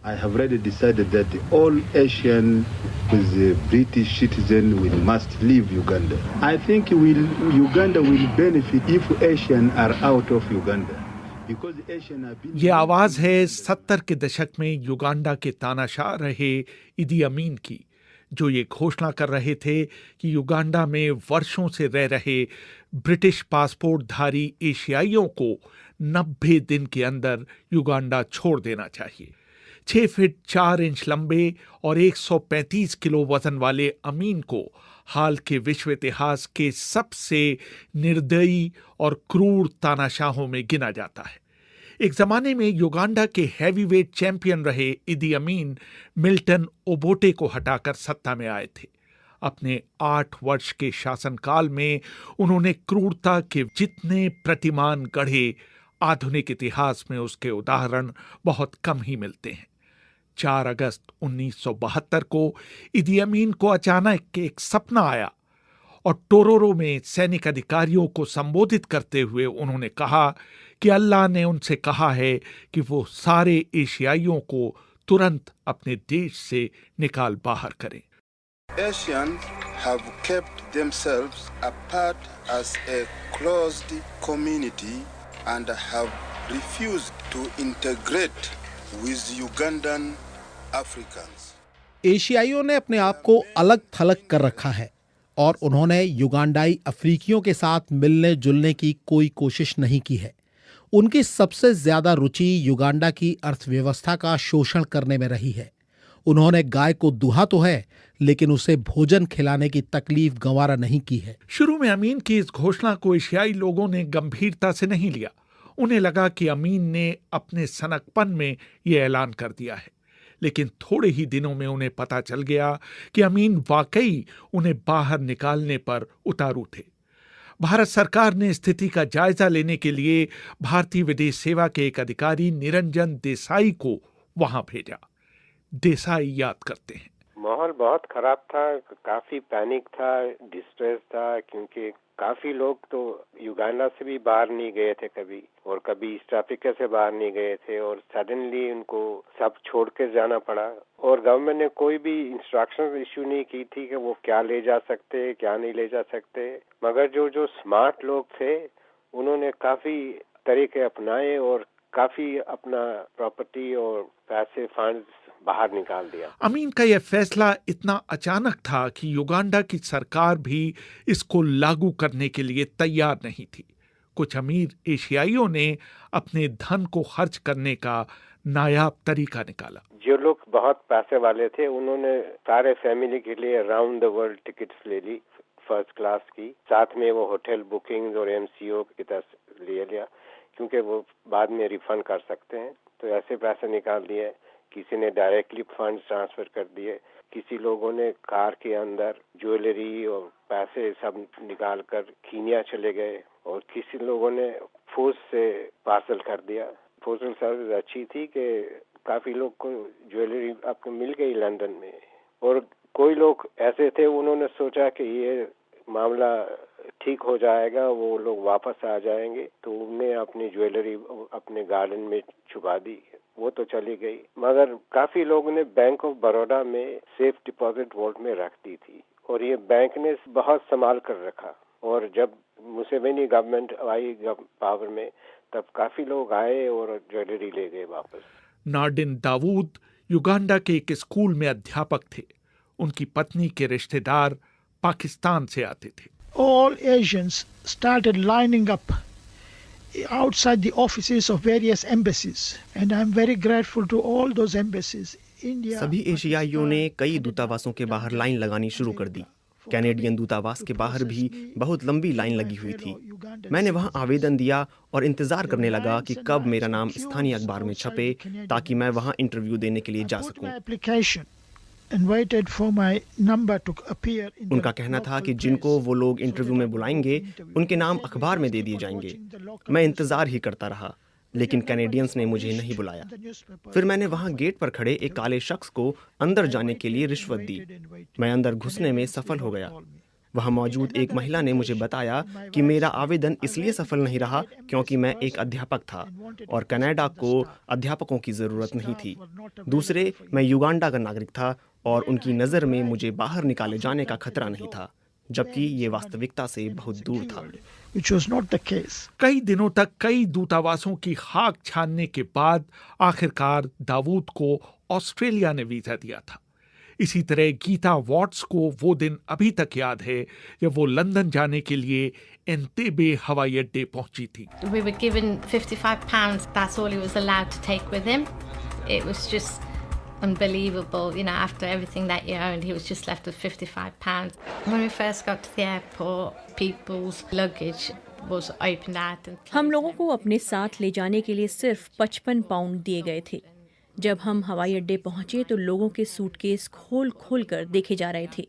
I have already decided that all Asian with the British citizen must leave Uganda. I think Uganda will benefit if Asians are out of Uganda. ये आवाज है 70 के दशक में Uganda के तानाशाह रहे इदी अमीन की, जो ये घोषणा कर रहे थे कि युगांडा में वर्षों से रह रहे ब्रिटिश पासपोर्टधारी एशियाइयों को 90 दिन के अंदर युगांडा छोड़ देना चाहिए। 6 फीट 4 इंच लंबे और 135 किलो वजन वाले अमीन को हाल के विश्व इतिहास के सबसे निर्दयी और क्रूर तानाशाहों में गिना जाता है। एक जमाने में युगांडा के हैवीवेट चैंपियन रहे इदी अमीन मिल्टन ओबोटे को हटाकर सत्ता में आए थे। अपने 8 वर्ष के शासनकाल में उन्होंने क्रूरता के जितने प्रतिमान गढ़े, आधुनिक इतिहास में उसके उदाहरण बहुत कम ही मिलते हैं। 4 अगस्त 1972 को इदी अमीन को अचानक एक सपना आया और टोरोरो में सैनिक अधिकारियों को संबोधित करते हुए उन्होंने कहा कि अल्लाह ने उनसे कहा है कि वो सारे एशियाइयों को तुरंत अपने देश से निकाल बाहर करें। Asians have kept themselves apart as a closed community and have refused to integrate with Ugandan Africans. एशियाइयों ने अपने आप को अलग थलग कर रखा है और उन्होंने युगांडाई अफ्रीकियों के साथ मिलने जुलने की कोई कोशिश नहीं की है। उनकी सबसे ज्यादा रुचि युगांडा की अर्थव्यवस्था का शोषण करने में रही है। उन्होंने गाय को दुहा तो है, लेकिन उसे भोजन खिलाने की तकलीफ गंवारा नहीं की है। शुरू में अमीन की इस घोषणा को एशियाई लोगों ने गंभीरता से नहीं लिया। उन्हें लगा कि अमीन ने अपने सनकपन में यह ऐलान कर दिया है, लेकिन थोड़े ही दिनों में उन्हें पता चल गया कि अमीन वाकई उन्हें बाहर निकालने पर उतारू थे। भारत सरकार ने स्थिति का जायजा लेने के लिए भारतीय विदेश सेवा के एक अधिकारी निरंजन देसाई को वहां भेजा। देसाई याद करते हैं, माहौल बहुत खराब था, काफी पैनिक था, डिस्ट्रेस था, क्योंकि काफी लोग तो युगांडा से भी बाहर नहीं गए थे कभी, और कभी ईस्ट अफ्रीका से बाहर नहीं गए थे, और सडनली उनको सब छोड़ कर जाना पड़ा। और गवर्नमेंट ने कोई भी इंस्ट्रक्शंस इशू नहीं की थी कि वो क्या ले जा सकते, क्या नहीं ले जा सकते। मगर जो स्मार्ट लोग थे उन्होंने काफी तरीके अपनाए और काफी अपना प्रॉपर्टी और पैसे फंड्स बाहर निकाल दिया। अमीन का यह फैसला इतना अचानक था कि युगांडा की सरकार भी इसको लागू करने के लिए तैयार नहीं थी। कुछ अमीर एशियाइयों ने अपने धन को खर्च करने का नायाब तरीका निकाला। जो लोग बहुत पैसे वाले थे उन्होंने सारे फैमिली के लिए राउंड द वर्ल्ड टिकट्स ले ली, फर्स्ट क्लास की, साथ में वो होटल बुकिंग्स और एमसीओ की तरफ ले लिया, क्योंकि वो बाद में रिफंड कर सकते हैं। तो ऐसे पैसे निकाल दिए। किसी ने डायरेक्टली फंड्स ट्रांसफर कर दिए, किसी लोगों ने कार के अंदर ज्वेलरी और पैसे सब निकाल कर कीनिया चले गए, और किसी लोगों ने पोस्ट से पार्सल कर दिया। पोस्टल सर्विस अच्छी थी कि काफी लोग को ज्वेलरी आपको मिल गई लंदन में। और कोई लोग ऐसे थे उन्होंने सोचा कि ये मामला ठीक हो जाएगा, वो लोग वापस आ जाएंगे, तो उन्होंने अपनी ज्वेलरी अपने गार्डन में छुपा दी। वो तो चली गई, मगर काफी लोगों ने बैंक ऑफ बड़ौदा में सेफ डिपॉजिट वॉल्ट में रख दी थी, और ये बैंक ने बहुत संभाल कर रखा। और जब मुसेवेनी गवर्नमेंट आई पावर में, तब काफी लोग आए और ज्वेलरी ले गए वापस। नार्डिन दाऊद युगांडा के एक स्कूल में अध्यापक थे। उनकी पत्नी के रिश्तेदार पाकिस्तान से आते थे। All Asians started lining up outside the offices of various embassies, and I'm very grateful to all those embassies. India, सभी एशियाइयों ने कई दूतावासों के बाहर लाइन लगानी शुरू कर दी। कैनेडियन दूतावास के बाहर भी बहुत लंबी लाइन लगी हुई थी। मैंने वहां आवेदन दिया और इंतजार करने लगा कि कब मेरा नाम स्थानीय अखबार में छपे, ताकि मैं वहां इंटरव्यू देने के लिए जा सकूं। उनका कहना था कि जिनको वो लोग इंटरव्यू में बुलाएंगे उनके नाम अखबार में दे दिए जाएंगे। मैं इंतजार ही करता रहा, लेकिन कैनेडियंस ने मुझे नहीं बुलाया। फिर मैंने वहां गेट पर खड़े एक काले शख्स को अंदर जाने के लिए रिश्वत दी। मैं अंदर घुसने में सफल हो गया। वहाँ मौजूद एक महिला ने मुझे बताया कि मेरा आवेदन इसलिए सफल नहीं रहा क्योंकि मैं एक अध्यापक था और कनाडा को अध्यापकों की ज़रूरत नहीं थी। दूसरे, मैं युगांडा का नागरिक था और उनकी नज़र में मुझे बाहर निकाले जाने का खतरा नहीं था, जबकि ये वास्तविकता से बहुत दूर था। कई दिनों तक कई दूतावासों की खाक छानने के बाद आखिरकार दाऊद को ऑस्ट्रेलिया ने वीजा दिया था। इसी तरह गीता वॉट्स को वो दिन अभी तक याद है जब वो लंदन जाने के लिए एंटेबे हवाई अड्डे पहुंची थी। We were given £55. That's all he was allowed to take with him. It was just unbelievable, you know, after everything that he owned, he was just left with £55. When we first got to the airport, people's luggage was opened out. हम लोगों को अपने साथ ले जाने के लिए सिर्फ 55 पाउंड दिए गए थे। जब हम हवाई अड्डे पहुंचे तो लोगों के सूटकेस खोल खोल कर देखे जा रहे थे।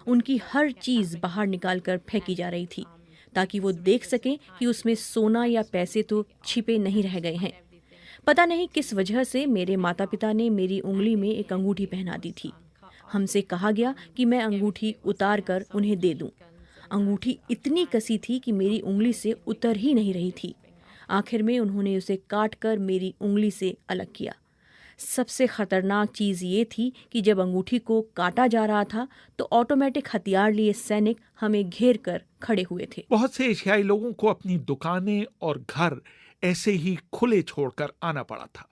उनकी हर चीज बाहर निकाल कर फेंकी जा रही थी ताकि वो देख सकें कि उसमें सोना या पैसे तो छिपे नहीं रह गए हैं। पता नहीं किस वजह से मेरे माता पिता ने मेरी उंगली में एक अंगूठी पहना दी थी। हमसे कहा गया कि मैं अंगूठी उतार कर उन्हें दे दूं। अंगूठी इतनी कसी थी कि मेरी उंगली से उतर ही नहीं रही थी। आखिर में उन्होंने उसे काट कर मेरी उंगली से अलग किया। सबसे खतरनाक चीज ये थी कि जब अंगूठी को काटा जा रहा था तो ऑटोमेटिक हथियार लिए सैनिक हमें घेर कर खड़े हुए थे। बहुत से एशियाई लोगों को अपनी दुकानें और घर ऐसे ही खुले छोड़कर आना पड़ा था।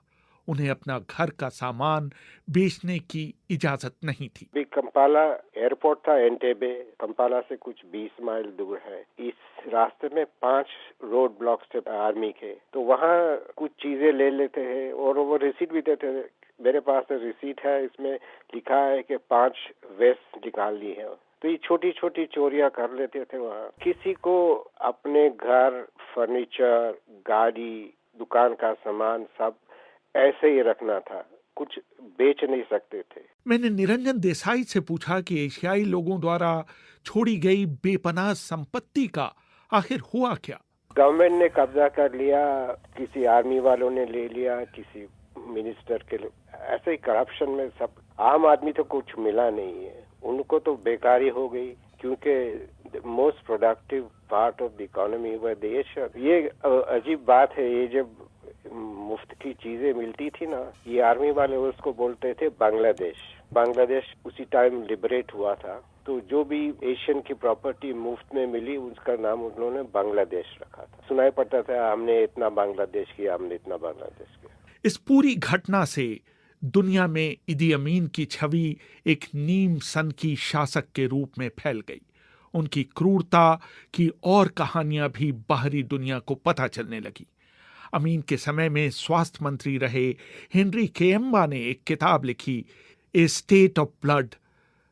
उन्हें अपना घर का सामान बेचने की इजाजत नहीं थी। कंपाला एयरपोर्ट था, एंटेबे कंपाला से कुछ 20 माइल दूर है। इस रास्ते में 5 रोड ब्लॉक्स थे आर्मी के, तो वहाँ कुछ चीजें ले लेते हैं और वो रिसीट भी देते थे। मेरे पास रिसीट है, इसमें लिखा है कि 5 वेस्ट निकाल ली है। तो ये छोटी छोटी चोरियां कर लेते थे वहाँ। किसी को अपने घर, फर्नीचर, गाड़ी, दुकान का सामान सब ऐसे ही रखना था, कुछ बेच नहीं सकते थे। मैंने निरंजन देसाई से पूछा कि एशियाई लोगों द्वारा छोड़ी गई बेपनाह संपत्ति का आखिर हुआ क्या। गवर्नमेंट ने कब्जा कर लिया, किसी आर्मी वालों ने ले लिया, किसी मिनिस्टर के, ऐसे ही करप्शन में सब। आम आदमी तो कुछ मिला नहीं है, उनको तो बेकारी हो गई क्योंकि most productive part of the economy व देश। ये अजीब बात है, ये जब मुफ्त की चीजें मिलती थी ना, ये आर्मी वाले उसको बोलते थे बांग्लादेश। बांग्लादेश उसी टाइम लिबरेट हुआ था, तो जो भी एशियन की प्रॉपर्टी मुफ्त में मिली उसका नाम उन्होंने बांग्लादेश रखा था। सुनाई पड़ता था हमने इतना बांग्लादेश किया, हमने इतना बांग्लादेश किया। इस पूरी घटना से दुनिया में इदी अमीन की छवि एक नीम सन की शासक के रूप में फैल गई। उनकी क्रूरता की और कहानियां भी बाहरी दुनिया को पता चलने लगी। अमीन के समय में स्वास्थ्य मंत्री रहे हेनरी केम्बा ने एक किताब लिखी, a state of blood,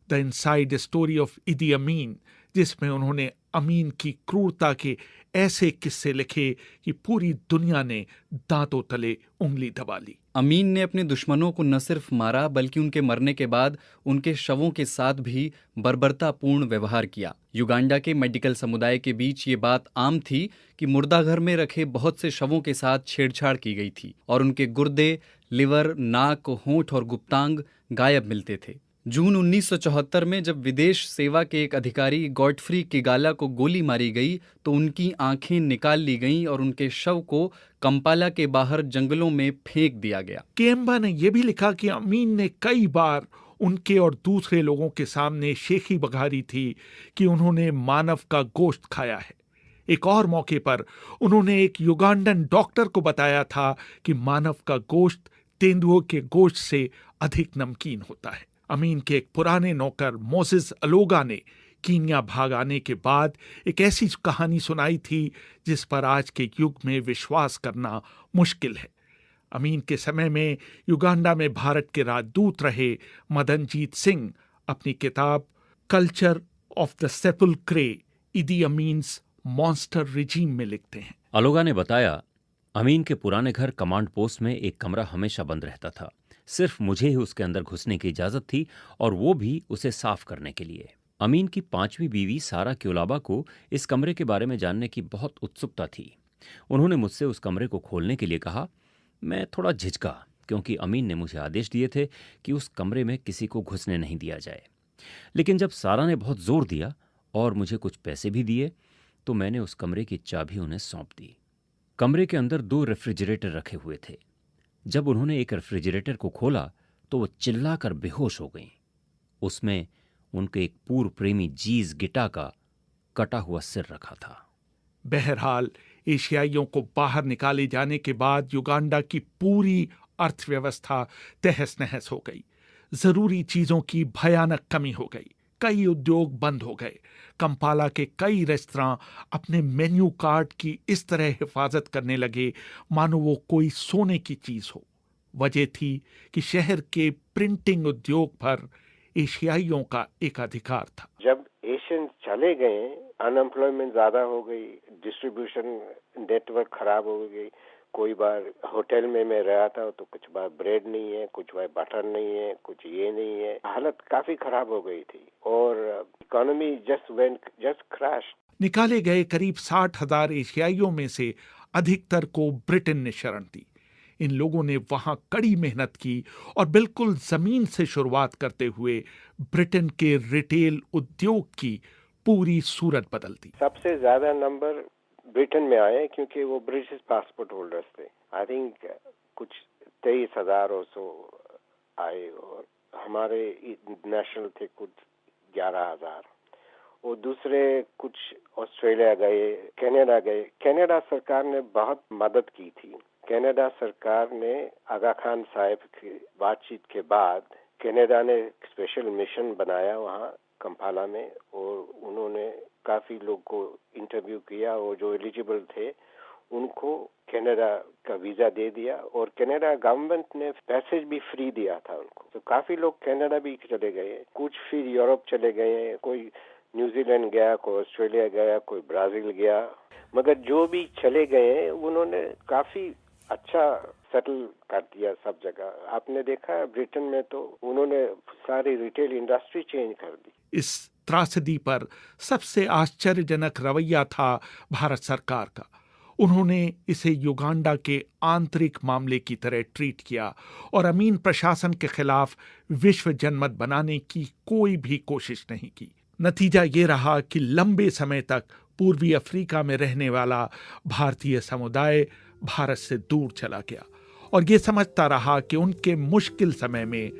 the inside story of Idi Amin, जिसमें उन्होंने अमीन की क्रूरता के ऐसे किस्से लिखे कि पूरी दुनिया ने दांतों तले उंगली दबा ली। अमीन ने अपने दुश्मनों को न सिर्फ मारा बल्कि उनके मरने के बाद उनके शवों के साथ भी बर्बरतापूर्ण व्यवहार किया। युगांडा के मेडिकल समुदाय के बीच ये बात आम थी कि मुर्दाघर में रखे बहुत से शवों के साथ छेड़छाड़ की गई थी और उनके गुर्दे, लिवर, नाक, होंठ और गुप्तांग गायब मिलते थे। जून 1974 में जब विदेश सेवा के एक अधिकारी गॉडफ्री किगाला को गोली मारी गई तो उनकी आंखें निकाल ली गईं और उनके शव को कंपाला के बाहर जंगलों में फेंक दिया गया। केम्बा ने यह भी लिखा कि अमीन ने कई बार उनके और दूसरे लोगों के सामने शेखी बघारी थी कि उन्होंने मानव का गोश्त खाया है। एक और मौके पर उन्होंने एक युगांडन डॉक्टर को बताया था कि मानव का गोश्त तेंदुओं के गोश्त से अधिक नमकीन होता है। अमीन के एक पुराने नौकर मोसेस अलोगा ने कीनिया भाग आने के बाद एक ऐसी कहानी सुनाई थी जिस पर आज के युग में विश्वास करना मुश्किल है। अमीन के समय में युगांडा में भारत के राजदूत रहे मदनजीत सिंह अपनी किताब culture of the sepulchre, Idi Amin's monster regime में लिखते हैं। अलोगा ने बताया, अमीन के पुराने घर कमांड पोस्ट में एक कमरा हमेशा बंद रहता था। सिर्फ मुझे ही उसके अंदर घुसने की इजाजत थी और वो भी उसे साफ करने के लिए। अमीन की 5वीं बीवी सारा क्योलाबा को इस कमरे के बारे में जानने की बहुत उत्सुकता थी। उन्होंने मुझसे उस कमरे को खोलने के लिए कहा। मैं थोड़ा झिझका क्योंकि अमीन ने मुझे आदेश दिए थे कि उस कमरे में किसी को घुसने नहीं दिया जाए। लेकिन जब सारा ने बहुत जोर दिया और मुझे कुछ पैसे भी दिए, तो मैंने उस कमरे की चाबी उन्हें सौंप दी। कमरे के अंदर 2 रेफ्रिजरेटर रखे हुए थे। जब उन्होंने एक रेफ्रिजरेटर को खोला तो वो चिल्लाकर बेहोश हो गईं। उसमें उनके एक पूर्व प्रेमी जीज गिटा का कटा हुआ सिर रखा था। बहरहाल एशियाइयों को बाहर निकाले जाने के बाद युगांडा की पूरी अर्थव्यवस्था तहस नहस हो गई। जरूरी चीजों की भयानक कमी हो गई। कई उद्योग बंद हो गए। कंपाला के कई रेस्तरां अपने मेन्यू कार्ड की इस तरह हिफाजत करने लगे मानो वो कोई सोने की चीज हो। वजह थी कि शहर के प्रिंटिंग उद्योग पर एशियाइयों का एकाधिकार था। जब एशियन चले गए, अनएम्प्लॉयमेंट ज्यादा हो गई, डिस्ट्रीब्यूशन नेटवर्क खराब हो गई। कोई बार होटल में मैं रहा था तो कुछ बार ब्रेड नहीं है, कुछ बार बटर नहीं है, कुछ ये नहीं है। हालत काफी खराब हो गई थी और इकोनॉमी जस्ट क्रैश। निकाले गए करीब 60,000 एशियाइयों में से अधिकतर को ब्रिटेन ने शरण दी। इन लोगों ने वहां कड़ी मेहनत की और बिल्कुल जमीन से शुरुआत करते हुए ब्रिटेन के रिटेल उद्योग की पूरी सूरत बदल दी। सबसे ज्यादा नंबर ब्रिटेन में आए क्योंकि वो ब्रिटिश पासपोर्ट होल्डर्स थे। आई थिंक कुछ 23,000 और सो आए और हमारे नेशनल थे कुछ 11,000 और दूसरे कुछ ऑस्ट्रेलिया गए, कनाडा गए। कनाडा सरकार ने बहुत मदद की थी। कनाडा सरकार ने आगा खान साहब की बातचीत के बाद कनाडा ने स्पेशल मिशन बनाया वहाँ कंपाला में और उन्होंने काफी लोग को इंटरव्यू किया और जो एलिजिबल थे उनको कनाडा का वीजा दे दिया और कनाडा गवर्नमेंट ने पैसेज भी फ्री दिया था उनको। तो काफी लोग कनाडा भी चले गए, कुछ फिर यूरोप चले गए, कोई न्यूजीलैंड गया, कोई ऑस्ट्रेलिया गया, कोई ब्राजील गया। मगर जो भी चले गए उन्होंने काफी अच्छा सेटल कर दिया सब जगह। आपने देखा ब्रिटेन में तो उन्होंने सारी रिटेल इंडस्ट्री चेंज कर दी। इस त्रासदी पर सबसे आश्चर्यजनक रवैया था भारत सरकार का। उन्होंने इसे युगांडा के आंतरिक मामले की तरह ट्रीट किया और अमीन प्रशासन के खिलाफ विश्व जनमत बनाने की कोई भी कोशिश नहीं की। नतीजा ये रहा कि लंबे समय तक पूर्वी अफ्रीका में रहने वाला भारतीय समुदाय भारत से दूर चला गया और ये समझता रहा कि उनके मुश्किल समय में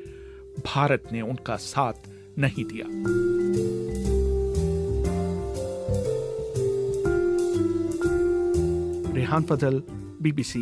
भारत ने उनका साथ नहीं दिया। रेहान फजल, BBC